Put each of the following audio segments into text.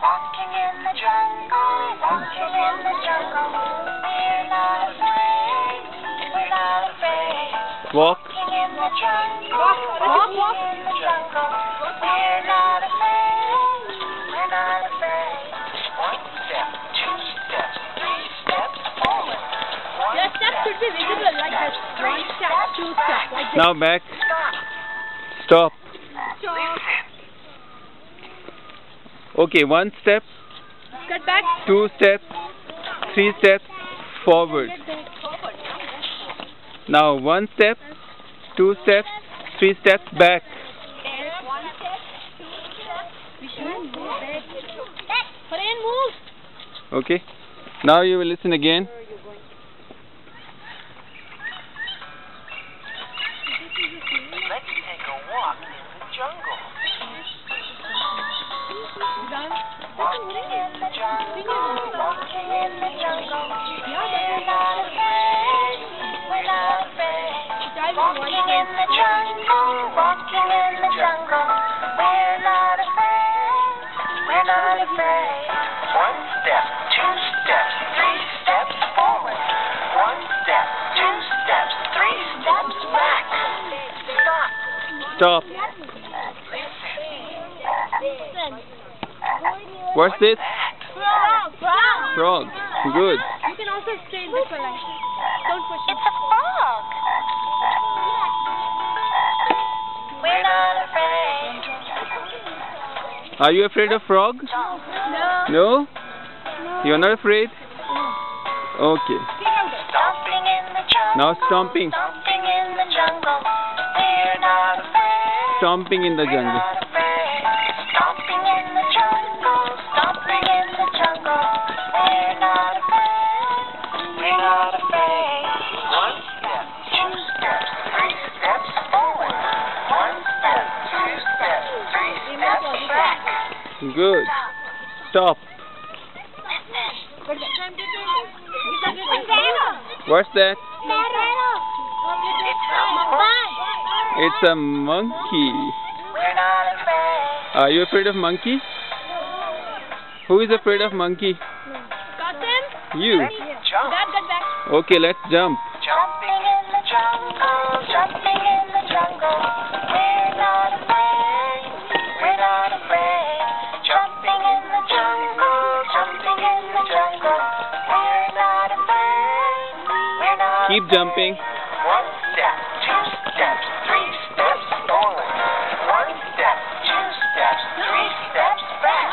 Walking in the jungle, walking in the jungle. We're not afraid, we're not afraid. Walk. Walking in the jungle, walking in the jungle. We're not afraid, we're not afraid. One step, two steps, three steps forward. Your steps should be visible like this. One step, two steps, like this. Now back. Stop. Stop. Stop. Okay, one step, Cut back. two steps, three steps forward. Now one step, two steps, three steps back. One step, two steps. We shouldn't go back. Hurry and move. Okay. Now you will listen again. Let's take a walk in the jungle. Walking in the jungle, walking in the jungle. We're not afraid, we're not afraid. Walking in the jungle, walking in the jungle. We're not afraid, we're not afraid. One step, two steps, three steps forward. One step, two steps, three steps back. Stop. Stop. Listen. What's this? Frog. Frog. Frog. Good. You can also stay in this one. Don't push it. It's a frog. We're not afraid. Are you afraid of frog? No. No? You're not afraid? Okay. Stomping in the jungle. Now stomping. Stomping in the jungle. We're not afraid. Stomping in the We're jungle. not afraid. Stomping in the jungle. Stomping in the jungle. We're not afraid. We're not afraid. One step, two steps, three steps forward. One step, two steps, three steps back. Good. Stop. What's that? It's a monkey. We're not afraid. Are you afraid of monkey? Who is afraid of monkey? Cotton. You. Jump. Dad, get back. Okay, let's jump. Jumping in the jungle, jumping in the jungle. We're not afraid, we're not afraid. Jumping in the jungle, jumping in the jungle. We're not afraid, we're not Keep afraid. jumping. One step, two steps, three steps forward. One step, two steps, three steps back.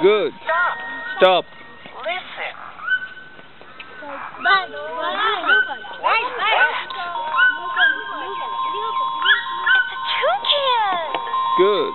Good. Stop. Stop. Listen. Bye. What's that? It's a toucan. Good.